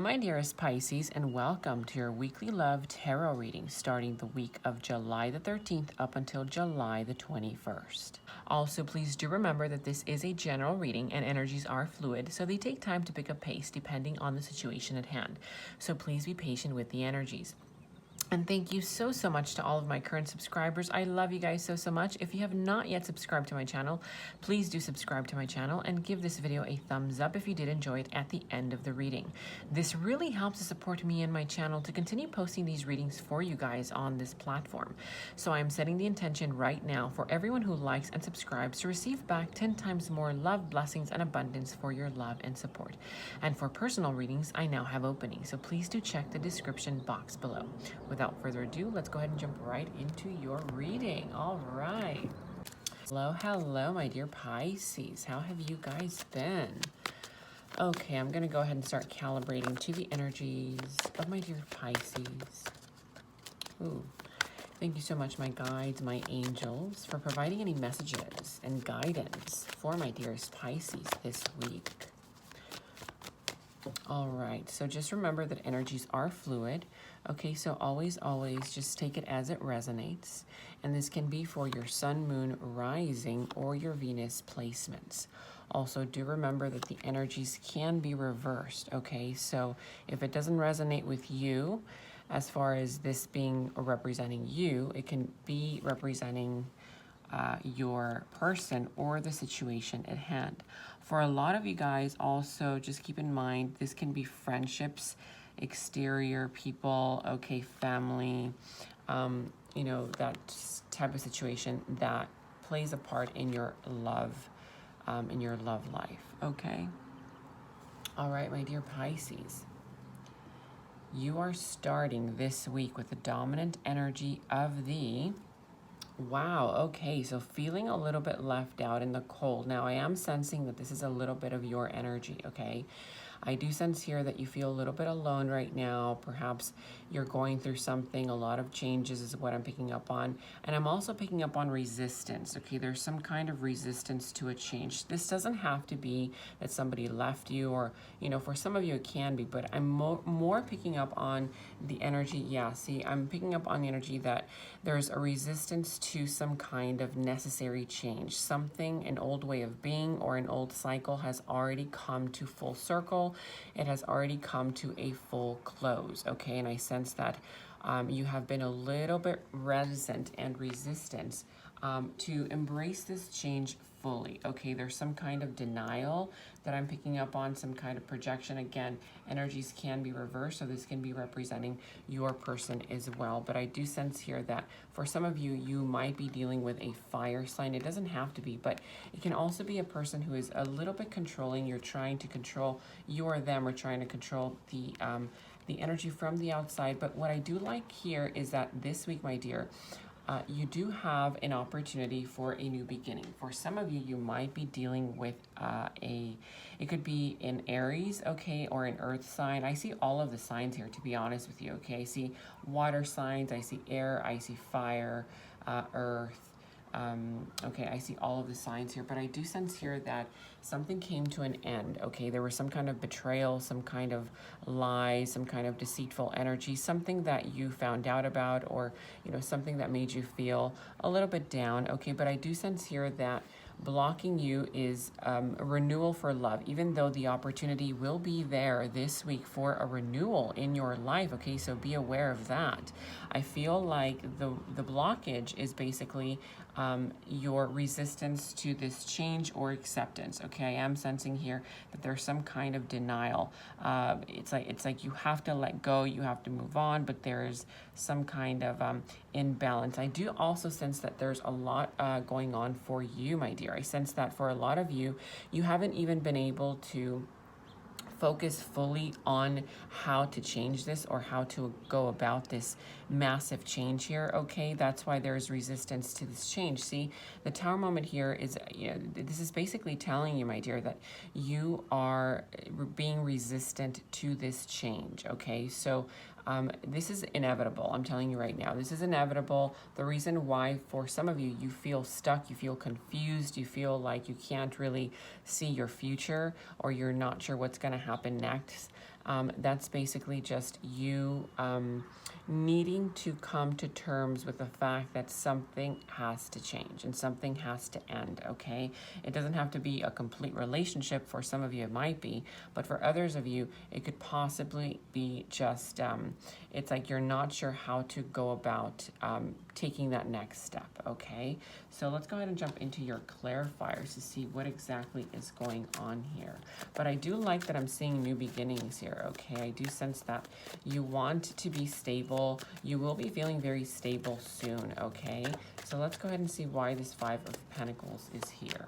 my dearest Pisces, and welcome to your weekly love tarot reading starting the week of July the 13th up until July the 21st. Also, please do remember that this is a general reading and energies are fluid, so they take time to pick up pace depending on the situation at hand. So please be patient with the energies. And thank you so much to all of my current subscribers. I love you guys so much. If you have not yet subscribed to my channel, please do subscribe to my channel and give this video a thumbs up if you did enjoy it at the end of the reading. This really helps to support me and my channel to continue posting these readings for you guys on this platform. So I'm setting the intention right now for everyone who likes and subscribes to receive back 10 times more love, blessings, and abundance for your love and support. And for personal readings, I now have openings, so please do check the description box below. Without further ado, let's go ahead and jump right into your reading. All right. Hello, my dear Pisces. How have you guys been? Okay, I'm going to go ahead and start calibrating to the energies of my dear Pisces. Ooh. Thank you so much, my guides, my angels, for providing any messages and guidance for my dearest Pisces this week. All right, so just remember that energies are fluid. Okay, so always just take it as it resonates. And this can be for your sun, moon, rising, or your Venus placements. Also, do remember that the energies can be reversed, okay? So if it doesn't resonate with you, as far as this being representing you, it can be representing your person or the situation at hand. For a lot of you guys, also just keep in mind this can be friendships, exterior people, okay, family, you know, that type of situation that plays a part in your love life, okay? All right, my dear Pisces, you are starting this week with the dominant energy of the wow, okay, so feeling a little bit left out in the cold. Now, I am sensing that this is a little bit of your energy, okay? I do sense here that you feel a little bit alone right now. Perhaps you're going through something. A lot of changes is what I'm picking up on. And I'm also picking up on resistance, okay? There's some kind of resistance to a change. This doesn't have to be that somebody left you or, you know, for some of you it can be, but I'm more picking up on the energy. Yeah, see, I'm picking up on the energy that there's a resistance to some kind of necessary change. Something, an old way of being or an old cycle has already come to full circle. It has already come to a full close, okay? And I sense that you have been a little bit reticent and resistant to embrace this change fully, okay? There's some kind of denial that I'm picking up on, some kind of projection. Again, energies can be reversed, so this can be representing your person as well. But I do sense here that for some of you, you might be dealing with a fire sign. It doesn't have to be, but it can also be a person who is a little bit controlling. You're trying to control you or them, or trying to control the energy from the outside. But what I do like here is that this week, my dear, you do have an opportunity for a new beginning. For some of you, you might be dealing with it could be an Aries, okay, or an earth sign. I see all of the signs here, to be honest with you, okay? I see water signs, I see air, I see fire, earth. Okay, I see all of the signs here, but I do sense here that something came to an end, okay? There was some kind of betrayal, some kind of lie, some kind of deceitful energy, something that you found out about, or, you know, something that made you feel a little bit down, okay? But I do sense here that blocking you is a renewal for love, even though the opportunity will be there this week for a renewal in your life, okay? So be aware of that. I feel like the blockage is basically your resistance to this change or acceptance, okay? I am sensing here that there's some kind of denial. It's like you have to let go, you have to move on, but there is some kind of imbalance. I do also sense that there's a lot going on for you, my dear. I sense that for a lot of you, you haven't even been able to focus fully on how to change this or how to go about this massive change here, okay? That's why there's resistance to this change. See, the Tower moment here is, you know, this is basically telling you, my dear, that you are being resistant to this change, okay? So this is inevitable. I'm telling you right now, this is inevitable. The reason why for some of you, you feel stuck, you feel confused, you feel like you can't really see your future, or you're not sure what's going to happen next. That's basically just you needing to come to terms with the fact that something has to change and something has to end, okay? It doesn't have to be a complete relationship. For some of you, it might be, but for others of you, it could possibly be just, it's like you're not sure how to go about taking that next step, okay? So let's go ahead and jump into your clarifiers to see what exactly is going on here. But I do like that I'm seeing new beginnings here, okay? I do sense that you want to be stable. You will be feeling very stable soon, okay? So let's go ahead and see why this Five of Pentacles is here.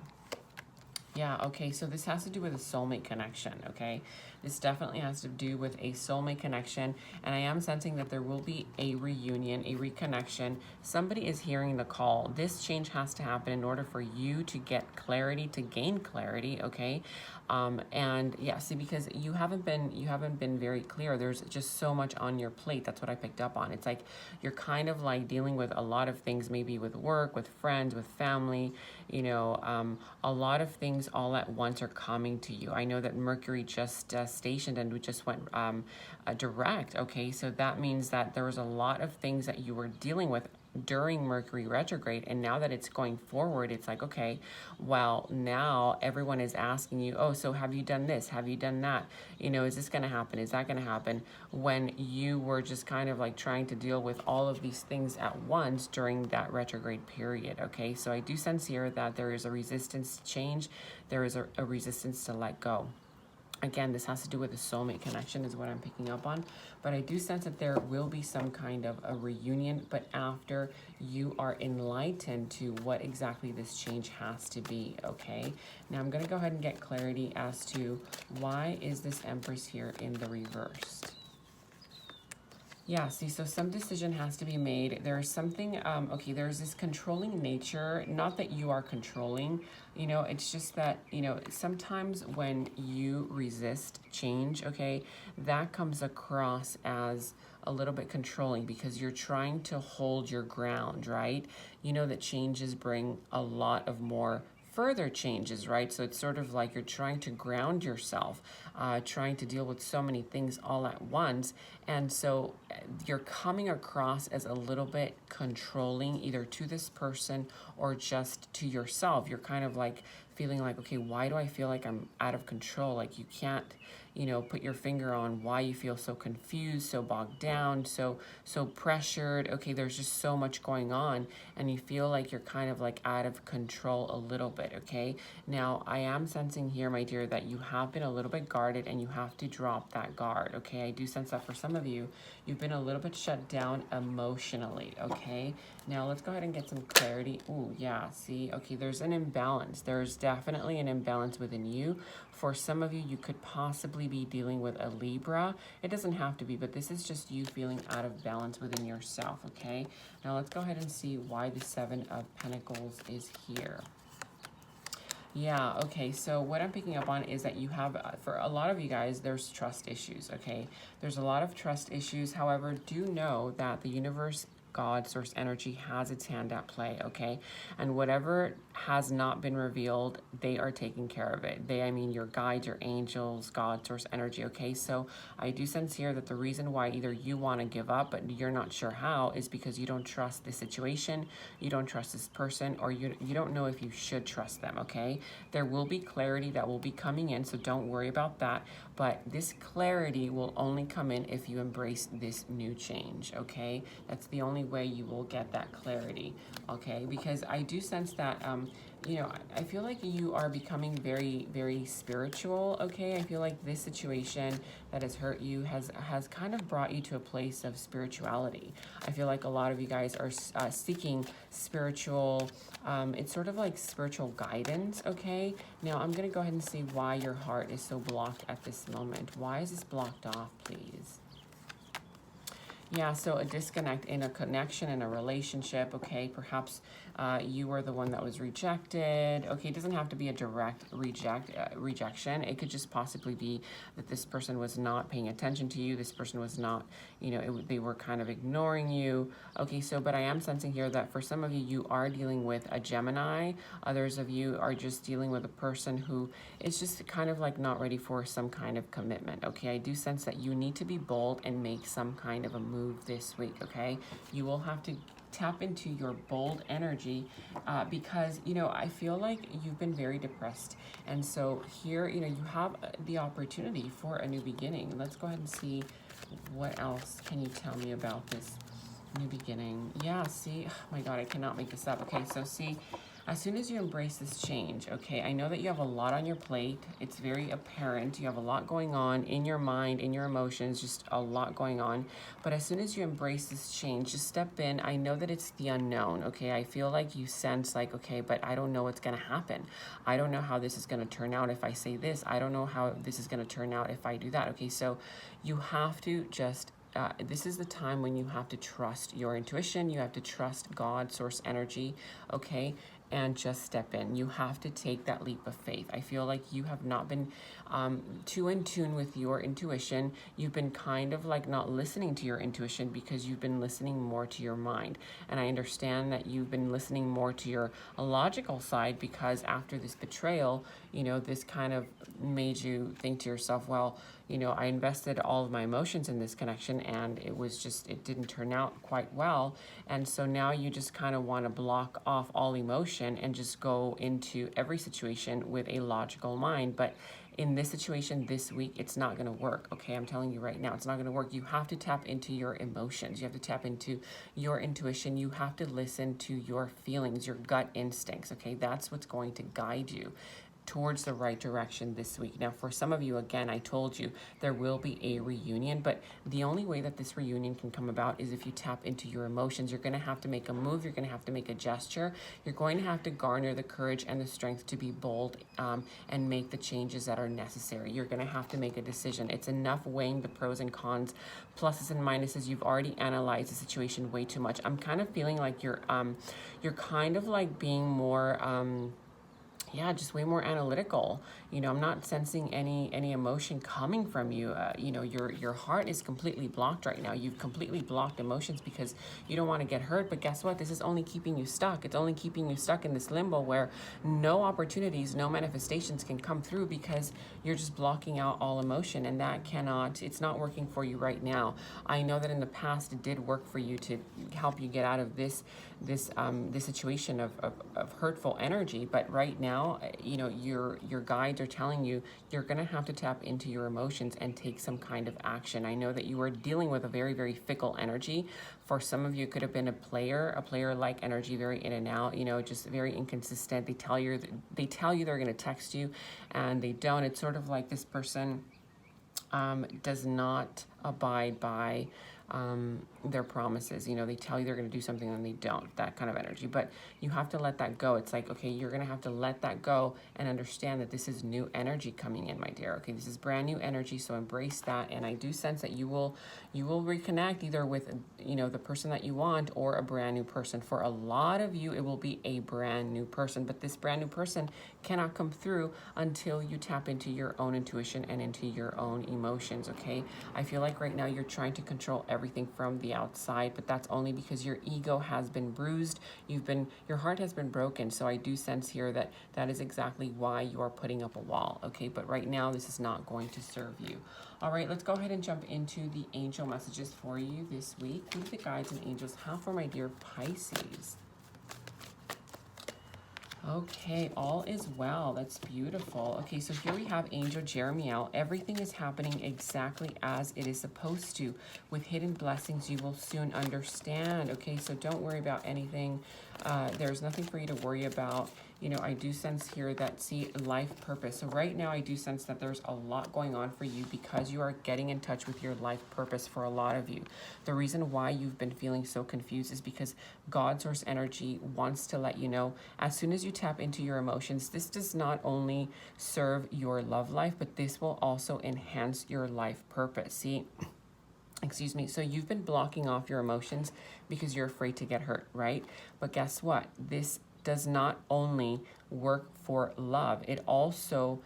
Yeah, okay, so this has to do with a soulmate connection, okay? This definitely has to do with a soulmate connection, and I am sensing that there will be a reunion, a reconnection. Somebody is hearing the call. This change has to happen in order for you to get clarity, to gain clarity, okay? And yeah, see, because you haven't been very clear. There's just so much on your plate. That's what I picked up on. It's like you're kind of like dealing with a lot of things, maybe with work, with friends, with family, you know, a lot of things all at once are coming to you. I know that Mercury just stationed and we just went direct, okay? So that means that there was a lot of things that you were dealing with during Mercury retrograde, and now that it's going forward, it's like, okay, well, now everyone is asking you, oh, so have you done this? Have you done that? You know, is this going to happen? Is that going to happen? When you were just kind of like trying to deal with all of these things at once during that retrograde period, okay? So I do sense here that there is a resistance to change. There is a resistance to let go. Again, this has to do with a soulmate connection is what I'm picking up on. But I do sense that there will be some kind of a reunion, but after you are enlightened to what exactly this change has to be, okay? Now I'm going to go ahead and get clarity as to why is this Empress here in the reversed. Yeah, see, so some decision has to be made. There's something, okay, there's this controlling nature, not that you are controlling, you know, it's just that, you know, sometimes when you resist change, okay, that comes across as a little bit controlling because you're trying to hold your ground, right? You know that changes bring a lot of more further changes, right? So it's sort of like you're trying to ground yourself, trying to deal with so many things all at once. And so you're coming across as a little bit controlling, either to this person or just to yourself. You're kind of like feeling like, okay, why do I feel like I'm out of control? Like you can't, you know, put your finger on why you feel so confused, so bogged down, so pressured. Okay, there's just so much going on and you feel like you're kind of like out of control a little bit, okay? Now, I am sensing here, my dear, that you have been a little bit guarded and you have to drop that guard, okay? I do sense that for some of you, you've been a little bit shut down emotionally, okay? Now, let's go ahead and get some clarity. Ooh, yeah, see, okay, there's an imbalance. There's definitely an imbalance within you. For some of you, you could possibly be dealing with a Libra. It doesn't have to be, but this is just you feeling out of balance within yourself, okay? Now, let's go ahead and see why the Seven of Pentacles is here. Yeah, okay, so what I'm picking up on is that you have, for a lot of you guys, there's trust issues, okay? There's a lot of trust issues. However, do know that the universe, God, source energy has its hand at play, okay? And whatever has not been revealed, they are taking care of it. They, I mean, your guides, your angels, God, source energy, okay? So I do sense here that the reason why either you want to give up, but you're not sure how, is because you don't trust the situation, you don't trust this person, or you don't know if you should trust them, okay? There will be clarity that will be coming in, so don't worry about that. But this clarity will only come in if you embrace this new change, okay? That's the only way you will get that clarity, okay? Because I do sense that, you know, I feel like you are becoming very, very spiritual, okay? I feel like this situation that has hurt you has kind of brought you to a place of spirituality. I feel like a lot of you guys are seeking spiritual, it's sort of like spiritual guidance, okay? Now, I'm going to go ahead and see why your heart is so blocked at this moment. Why is this blocked off, please? Yeah, so a disconnect in a connection, in a relationship, okay? Perhaps you were the one that was rejected. Okay, it doesn't have to be a direct rejection. It could just possibly be that this person was not paying attention to you. This person was not, you know, they were kind of ignoring you. Okay, so, but I am sensing here that for some of you, you are dealing with a Gemini. Others of you are just dealing with a person who is just kind of like not ready for some kind of commitment. Okay, I do sense that you need to be bold and make some kind of a move this week. Okay, you will have to tap into your bold energy because, you know, I feel like you've been very depressed. And so here, you know, you have the opportunity for a new beginning. Let's go ahead and see what else can you tell me about this new beginning. Yeah, see, oh my God, I cannot make this up. Okay, so see, as soon as you embrace this change, okay, I know that you have a lot on your plate. It's very apparent. You have a lot going on in your mind, in your emotions, just a lot going on. But as soon as you embrace this change, just step in. I know that it's the unknown, okay? I feel like you sense like, okay, but I don't know what's going to happen. I don't know how this is going to turn out if I say this. I don't know how this is going to turn out if I do that. Okay, so you have to just this is the time when you have to trust your intuition. You have to trust God, source energy, okay? And just step in. You have to take that leap of faith. I feel like you have not been too in tune with your intuition. You've been kind of like not listening to your intuition because you've been listening more to your mind. And I understand that you've been listening more to your logical side because after this betrayal, you know, this kind of made you think to yourself, well, you know, I invested all of my emotions in this connection and it was just, it didn't turn out quite well. And so now you just kind of want to block off all emotion and just go into every situation with a logical mind. But in this situation this week, it's not going to work. Okay, I'm telling you right now, it's not going to work. You have to tap into your emotions. You have to tap into your intuition. You have to listen to your feelings, your gut instincts. Okay, that's what's going to guide you towards the right direction this week. Now, for some of you, again, I told you there will be a reunion, but the only way that this reunion can come about is if you tap into your emotions. You're going to have to make a move. You're going to have to make a gesture. You're going to have to garner the courage and the strength to be bold and make the changes that are necessary. You're going to have to make a decision. It's enough weighing the pros and cons, pluses and minuses. You've already analyzed the situation way too much. I'm kind of feeling like you're kind of like being more yeah, just way more analytical. You know, I'm not sensing any emotion coming from you. You know, your heart is completely blocked right now. You've completely blocked emotions because you don't want to get hurt. But guess what? This is only keeping you stuck. It's only keeping you stuck in this limbo where no opportunities, no manifestations can come through because you're just blocking out all emotion, and that cannot. It's not working for you right now. I know that in the past it did work for you to help you get out of this situation of hurtful energy, but right now, you know, your guides are telling you you're going to have to tap into your emotions and take some kind of action. I know that you are dealing with a very, very fickle energy. For some of you, it could have been a player-like energy, very in and out, you know, just very inconsistent. They tell you they're going to text you, and they don't. It's sort of like this person does not abide by their promises. You know, they tell you they're going to do something and they don't, that kind of energy. But you have to let that go. It's like, okay, you're going to have to let that go and understand that this is new energy coming in, my dear. Okay, this is brand new energy, so embrace that. And I do sense that you will reconnect either with, you know, the person that you want or a brand new person. For a lot of you, it will be a brand new person, but this brand new person cannot come through until you tap into your own intuition and into your own emotions. Okay, I feel like right now you're trying to control everything from the outside, but that's only because your ego has been bruised. Your heart has been broken. So I do sense here that that is exactly why you are putting up a wall. Okay, but right now this is not going to serve you. All right, let's go ahead and jump into the angel messages for you this week. What do the guides and angels have for my dear Pisces? Okay, all is well. That's beautiful. Okay, so here we have Angel Jeremiel. Everything is happening exactly as it is supposed to. With hidden blessings, you will soon understand. Okay, so don't worry about anything. There's nothing for you to worry about. You know, I do sense here that, see, life purpose. So right now I do sense that there's a lot going on for you because you are getting in touch with your life purpose for a lot of you. The reason why you've been feeling so confused is because God source energy wants to let you know, as soon as you tap into your emotions, this does not only serve your love life, but this will also enhance your life purpose. See, Excuse me. So you've been blocking off your emotions because you're afraid to get hurt, right? But guess what? This does not only work for love, it also,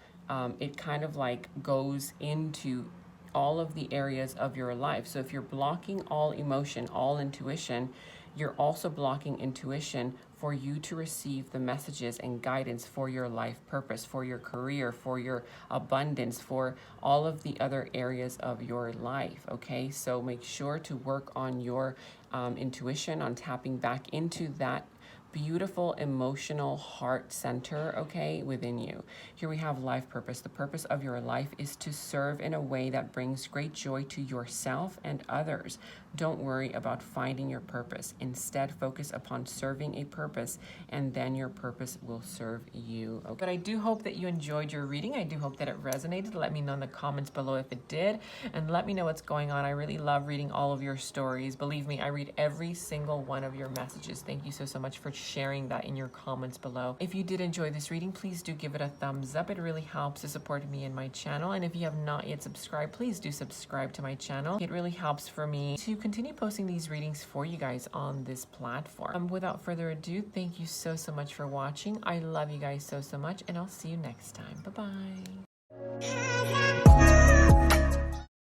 it kind of like goes into all of the areas of your life. So if you're blocking all emotion, all intuition, you're also blocking intuition for you to receive the messages and guidance for your life purpose, for your career, for your abundance, for all of the other areas of your life. Okay, so make sure to work on your intuition, on tapping back into that beautiful emotional heart center, okay, within you. Here we have life purpose. The purpose of your life is to serve in a way that brings great joy to yourself and others. Don't worry about finding your purpose. Instead, focus upon serving a purpose, and then your purpose will serve you. Okay? But I do hope that you enjoyed your reading. I do hope that it resonated. Let me know in the comments below if it did, and let me know what's going on. I really love reading all of your stories. Believe me, I read every single one of your messages. Thank you so much for sharing that in your comments below. If you did enjoy this reading, please do give it a thumbs up. It really helps to support me and my channel. And if you have not yet subscribed, please do subscribe to my channel. It really helps for me to continue posting these readings for you guys on this platform. Without further ado, thank you so much for watching. I love you guys so much, and I'll see you next time. Bye-bye.